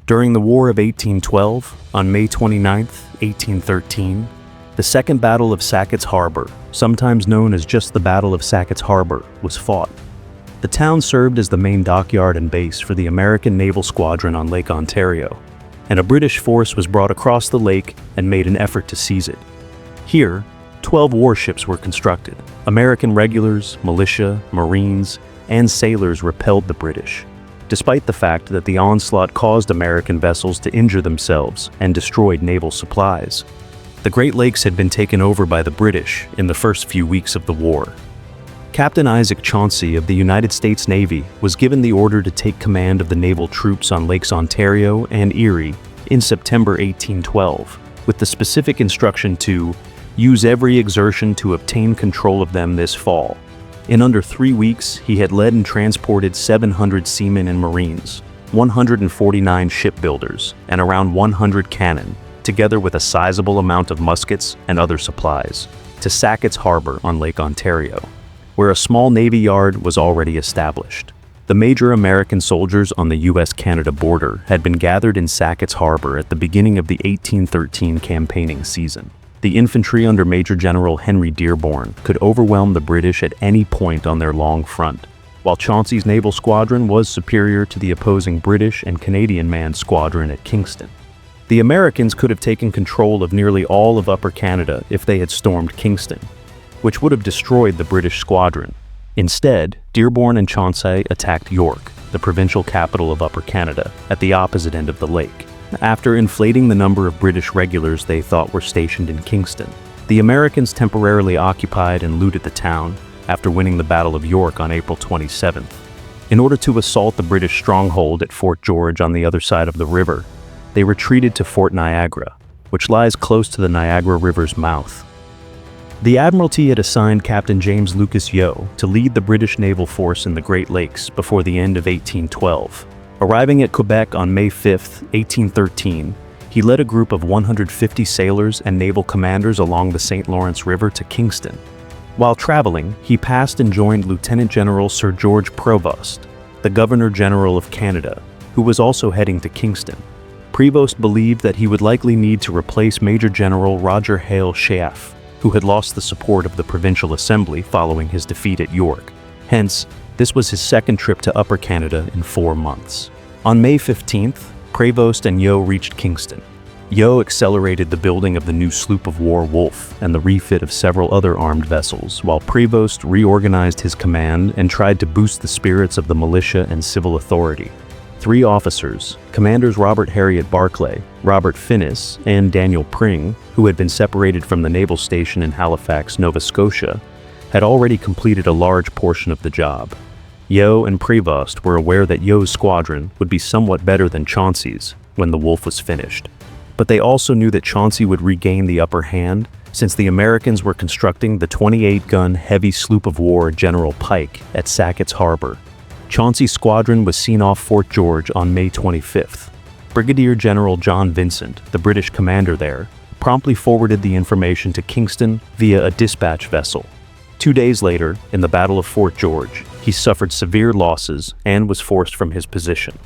During the War of 1812, on May 29, 1813, the Second Battle of Sackets Harbor, sometimes known as just the Battle of Sackets Harbor, was fought. The town served as the main dockyard and base for the American naval squadron on Lake Ontario, and a British force was brought across the lake and made an effort to seize it. Here, 12 warships were constructed. American regulars, militia, Marines, and sailors repelled the British, despite the fact that the onslaught caused American vessels to injure themselves and destroyed naval supplies. The Great Lakes had been taken over by the British in the first few weeks of the war. Captain Isaac Chauncey of the United States Navy was given the order to take command of the naval troops on Lakes Ontario and Erie in September 1812, with the specific instruction to use every exertion to obtain control of them this fall. In under 3 weeks, he had led and transported 700 seamen and Marines, 149 shipbuilders, and around 100 cannon, together with a sizable amount of muskets and other supplies, to Sackets Harbor on Lake Ontario, where a small Navy yard was already established. The major American soldiers on the U.S.-Canada border had been gathered in Sackets Harbor at the beginning of the 1813 campaigning season. The infantry under Major General Henry Dearborn could overwhelm the British at any point on their long front, while Chauncey's naval squadron was superior to the opposing British and Canadian manned squadron at Kingston. The Americans could have taken control of nearly all of Upper Canada if they had stormed Kingston, which would have destroyed the British squadron. Instead, Dearborn and Chauncey attacked York, the provincial capital of Upper Canada, at the opposite end of the lake. After inflating the number of British regulars they thought were stationed in Kingston, the Americans temporarily occupied and looted the town after winning the Battle of York on April 27th. In order to assault the British stronghold at Fort George on the other side of the river, they retreated to Fort Niagara, which lies close to the Niagara River's mouth. The Admiralty had assigned Captain James Lucas Yeo to lead the British naval force in the Great Lakes before the end of 1812. Arriving at Quebec on May 5, 1813, he led a group of 150 sailors and naval commanders along the St. Lawrence River to Kingston. While traveling, he passed and joined Lieutenant General Sir George Prevost, the Governor-General of Canada, who was also heading to Kingston. Prevost believed that he would likely need to replace Major General Roger Hale Sheaffe, who had lost the support of the Provincial Assembly following his defeat at York. Hence, this was his second trip to Upper Canada in 4 months. On May 15th, Prevost and Yeo reached Kingston. Yeo accelerated the building of the new sloop of war Wolfe and the refit of several other armed vessels, while Prevost reorganized his command and tried to boost the spirits of the militia and civil authority. 3 officers, Commanders Robert Harriet Barclay, Robert Finnis, and Daniel Pring, who had been separated from the naval station in Halifax, Nova Scotia, had already completed a large portion of the job. Yeo and Prevost were aware that Yeo's squadron would be somewhat better than Chauncey's when the Wolfe was finished. But they also knew that Chauncey would regain the upper hand since the Americans were constructing the 28-gun heavy sloop of war General Pike at Sackets Harbor. Chauncey's squadron was seen off Fort George on May 25th. Brigadier General John Vincent, the British commander there, promptly forwarded the information to Kingston via a dispatch vessel. 2 days later, in the Battle of Fort George, he suffered severe losses and was forced from his position.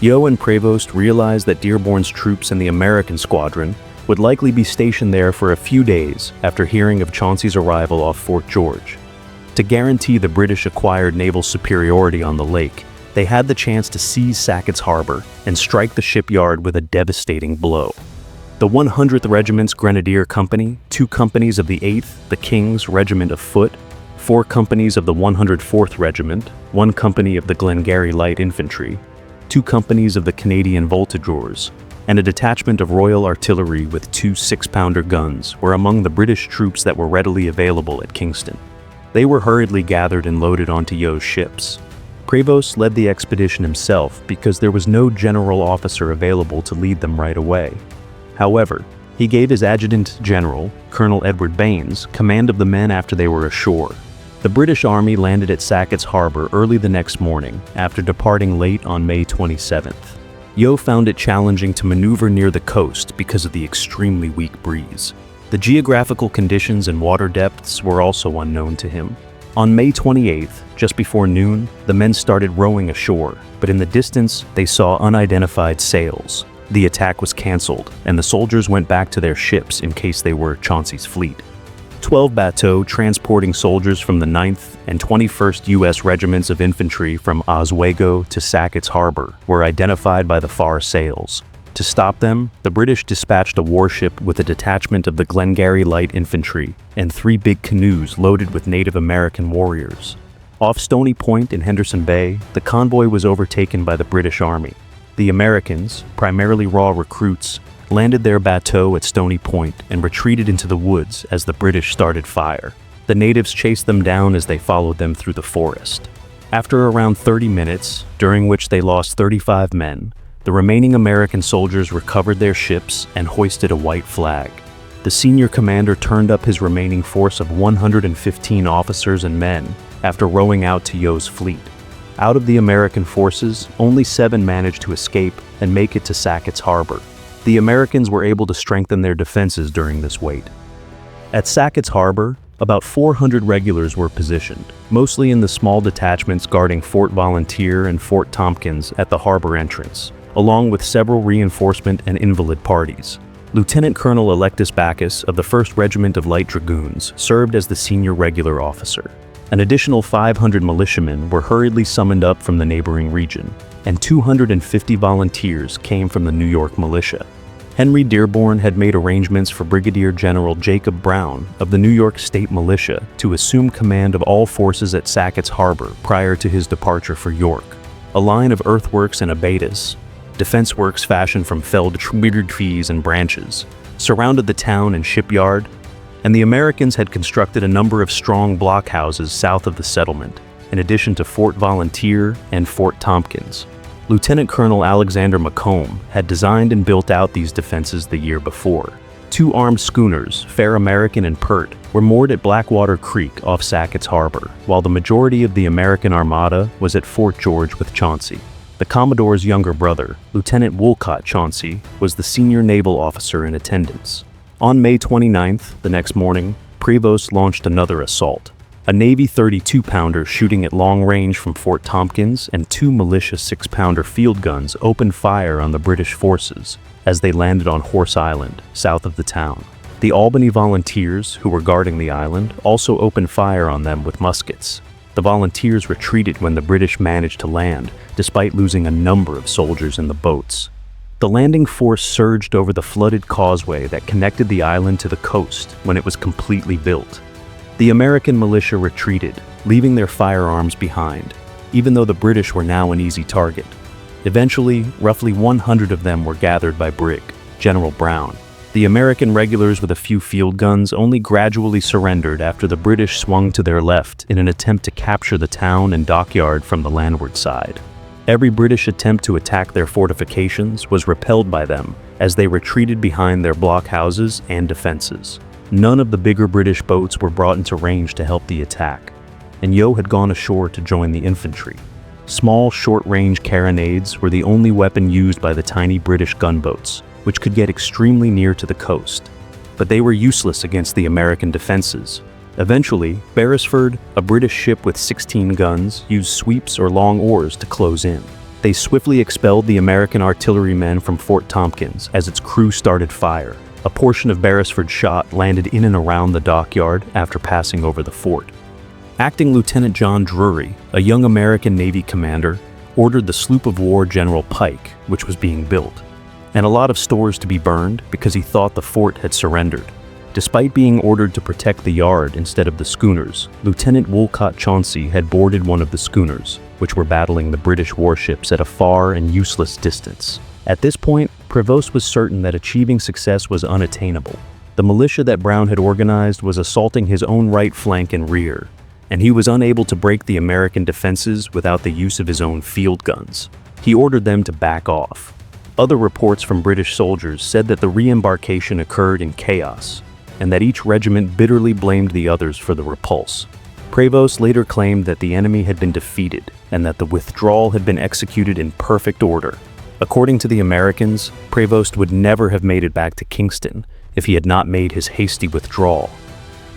Yeo and Prevost realized that Dearborn's troops in the American squadron would likely be stationed there for a few days after hearing of Chauncey's arrival off Fort George. To guarantee the British acquired naval superiority on the lake, they had the chance to seize Sackets Harbor and strike the shipyard with a devastating blow. The 100th Regiment's Grenadier Company, 2 companies of the 8th, the King's Regiment of Foot, 4 companies of the 104th Regiment, 1 company of the Glengarry Light Infantry, 2 companies of the Canadian Voltigeurs, and a detachment of Royal Artillery with 2 6-pounder guns were among the British troops that were readily available at Kingston. They were hurriedly gathered and loaded onto Yeo's ships. Prevost led the expedition himself because there was no general officer available to lead them right away. However, he gave his adjutant general, Colonel Edward Baines, command of the men after they were ashore. The British Army landed at Sackets Harbor early the next morning after departing late on May 27th. Yeo found it challenging to maneuver near the coast because of the extremely weak breeze. The geographical conditions and water depths were also unknown to him. On May 28th, just before noon, the men started rowing ashore, but in the distance, they saw unidentified sails. The attack was canceled, and the soldiers went back to their ships in case they were Chauncey's fleet. 12 bateaux transporting soldiers from the 9th and 21st U.S. Regiments of Infantry from Oswego to Sackets Harbor were identified by the far sails. To stop them, the British dispatched a warship with a detachment of the Glengarry Light Infantry and 3 big canoes loaded with Native American warriors. Off Stony Point in Henderson Bay, the convoy was overtaken by the British Army. The Americans, primarily raw recruits, landed their bateau at Stony Point and retreated into the woods as the British started fire. The natives chased them down as they followed them through the forest. After around 30 minutes, during which they lost 35 men, the remaining American soldiers recovered their ships and hoisted a white flag. The senior commander turned up his remaining force of 115 officers and men after rowing out to Yo's fleet. Out of the American forces, only 7 managed to escape and make it to Sackets Harbor. The Americans were able to strengthen their defenses during this wait. At Sackets Harbor, about 400 regulars were positioned, mostly in the small detachments guarding Fort Volunteer and Fort Tompkins at the harbor entrance, along with several reinforcement and invalid parties. Lieutenant Colonel Electus Backus of the 1st Regiment of Light Dragoons served as the senior regular officer. An additional 500 militiamen were hurriedly summoned up from the neighboring region, and 250 volunteers came from the New York militia. Henry Dearborn had made arrangements for Brigadier General Jacob Brown of the New York State Militia to assume command of all forces at Sackets Harbor prior to his departure for York. A line of earthworks and abatis, defense works fashioned from felled trees and branches, surrounded the town and shipyard, and the Americans had constructed a number of strong blockhouses south of the settlement, in addition to Fort Volunteer and Fort Tompkins. Lieutenant Colonel Alexander McComb had designed and built out these defenses the year before. 2 armed schooners, Fair American and Pert, were moored at Blackwater Creek off Sackets Harbor, while the majority of the American armada was at Fort George with Chauncey. The Commodore's younger brother, Lieutenant Wolcott Chauncey, was the senior naval officer in attendance. On May 29th, the next morning, Prevost launched another assault. A Navy 32-pounder shooting at long range from Fort Tompkins and 2 militia 6-pounder field guns opened fire on the British forces as they landed on Horse Island, south of the town. The Albany Volunteers, who were guarding the island, also opened fire on them with muskets. The volunteers retreated when the British managed to land, despite losing a number of soldiers in the boats. The landing force surged over the flooded causeway that connected the island to the coast when it was completely built. The American militia retreated, leaving their firearms behind, even though the British were now an easy target. Eventually, roughly 100 of them were gathered by Brig General Brown. The American regulars with a few field guns only gradually surrendered after the British swung to their left in an attempt to capture the town and dockyard from the landward side. Every British attempt to attack their fortifications was repelled by them as they retreated behind their blockhouses and defenses. None of the bigger British boats were brought into range to help the attack, and Yo had gone ashore to join the infantry. Small, short-range carronades were the only weapon used by the tiny British gunboats, which could get extremely near to the coast. But they were useless against the American defenses. Eventually, Beresford, a British ship with 16 guns, used sweeps or long oars to close in. They swiftly expelled the American artillerymen from Fort Tompkins as its crew started fire. A portion of Beresford's shot landed in and around the dockyard after passing over the fort. Acting Lieutenant John Drury, a young American Navy commander, ordered the sloop of war General Pike, which was being built, and a lot of stores to be burned because he thought the fort had surrendered. Despite being ordered to protect the yard instead of the schooners, Lieutenant Wolcott Chauncey had boarded one of the schooners, which were battling the British warships at a far and useless distance. At this point, Prevost was certain that achieving success was unattainable. The militia that Brown had organized was assaulting his own right flank and rear, and he was unable to break the American defenses without the use of his own field guns. He ordered them to back off. Other reports from British soldiers said that the re-embarkation occurred in chaos, and that each regiment bitterly blamed the others for the repulse. Prevost later claimed that the enemy had been defeated and that the withdrawal had been executed in perfect order. According to the Americans, Prevost would never have made it back to Kingston if he had not made his hasty withdrawal.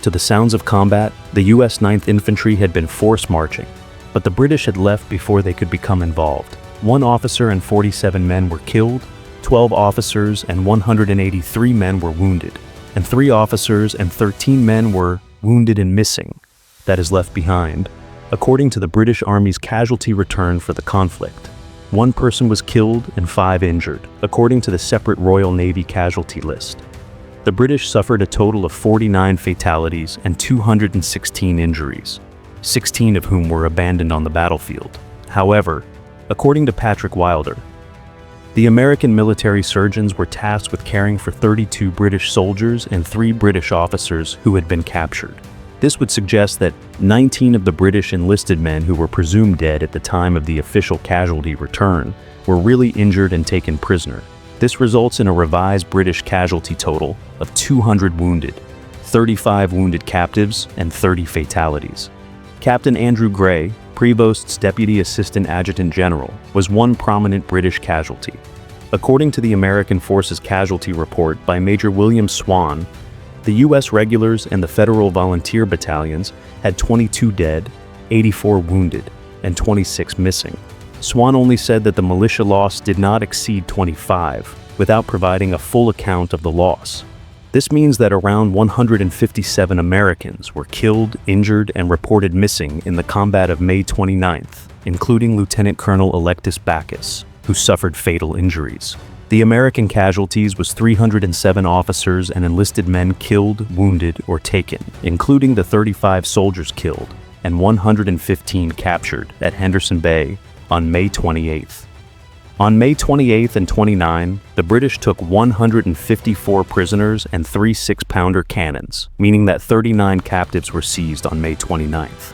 To the sounds of combat, the U.S. 9th Infantry had been force marching, but the British had left before they could become involved. 1 officer and 47 men were killed, 12 officers and 183 men were wounded, and 3 officers and 13 men were wounded and missing, that is left behind, according to the British Army's casualty return for the conflict. 1 person was killed and 5 injured, according to the separate Royal Navy casualty list. The British suffered a total of 49 fatalities and 216 injuries, 16 of whom were abandoned on the battlefield. However, according to Patrick Wilder, the American military surgeons were tasked with caring for 32 British soldiers and 3 British officers who had been captured. This would suggest that 19 of the British enlisted men who were presumed dead at the time of the official casualty return were really injured and taken prisoner. This results in a revised British casualty total of 200 wounded, 35 wounded captives, and 30 fatalities. Captain Andrew Gray, Prevost's Deputy Assistant Adjutant General, was one prominent British casualty. According to the American Forces Casualty Report by Major William Swan, the U.S. Regulars and the Federal Volunteer Battalions had 22 dead, 84 wounded, and 26 missing. Swan only said that the militia loss did not exceed 25, without providing a full account of the loss. This means that around 157 Americans were killed, injured, and reported missing in the combat of May 29th, including Lieutenant Colonel Electus Backus, who suffered fatal injuries. The American casualties was 307 officers and enlisted men killed, wounded, or taken, including the 35 soldiers killed and 115 captured at Henderson Bay on May 28th. On May 28th and 29, the British took 154 prisoners and 3 6-pounder cannons, meaning that 39 captives were seized on May 29th.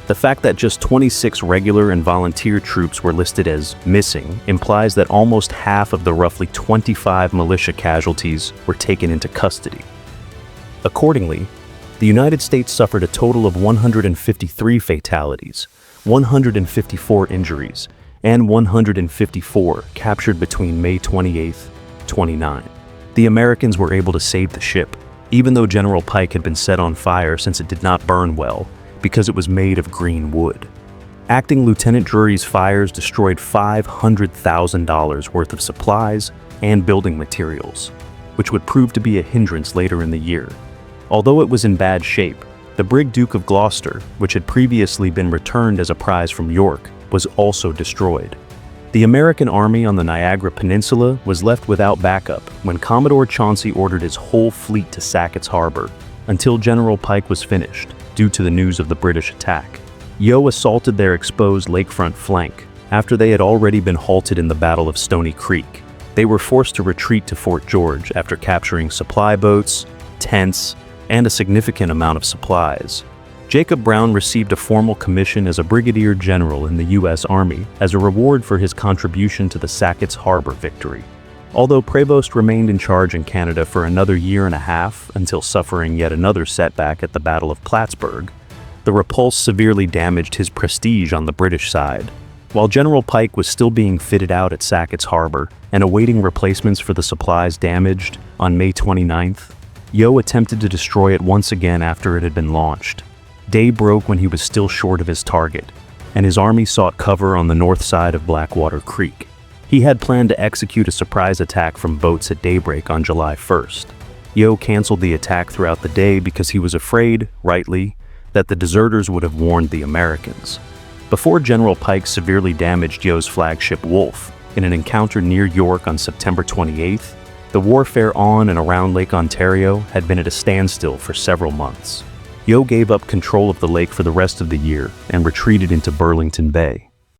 The fact that just 26 regular and volunteer troops were listed as missing implies that almost half of the roughly 25 militia casualties were taken into custody. Accordingly, the United States suffered a total of 153 fatalities, 154 injuries, and 154 captured between May 28th and 29. The Americans were able to save the ship, even though General Pike had been set on fire since it did not burn well, because it was made of green wood. Acting Lieutenant Drury's fires destroyed $500,000 worth of supplies and building materials, which would prove to be a hindrance later in the year. Although it was in bad shape, the brig Duke of Gloucester, which had previously been returned as a prize from York, was also destroyed. The American Army on the Niagara Peninsula was left without backup when Commodore Chauncey ordered his whole fleet to Sackets Harbor until General Pike was finished, due to the news of the British attack. Yeo assaulted their exposed lakefront flank after they had already been halted in the Battle of Stony Creek. They were forced to retreat to Fort George after capturing supply boats, tents, and a significant amount of supplies. Jacob Brown received a formal commission as a brigadier general in the U.S. Army as a reward for his contribution to the Sackets Harbor victory. Although Prevost remained in charge in Canada for another year and a half until suffering yet another setback at the Battle of Plattsburgh, the repulse severely damaged his prestige on the British side. While General Pike was still being fitted out at Sackets Harbor and awaiting replacements for the supplies damaged on May 29th, Yeo attempted to destroy it once again after it had been launched. Day broke when he was still short of his target, and his army sought cover on the north side of Blackwater Creek. He had planned to execute a surprise attack from boats at daybreak on July 1st. Yeo canceled the attack throughout the day because he was afraid, rightly, that the deserters would have warned the Americans. Before General Pike severely damaged Yeo's flagship Wolfe in an encounter near York on September 28th, the warfare on and around Lake Ontario had been at a standstill for several months. Yeo gave up control of the lake for the rest of the year and retreated into Burlington Bay.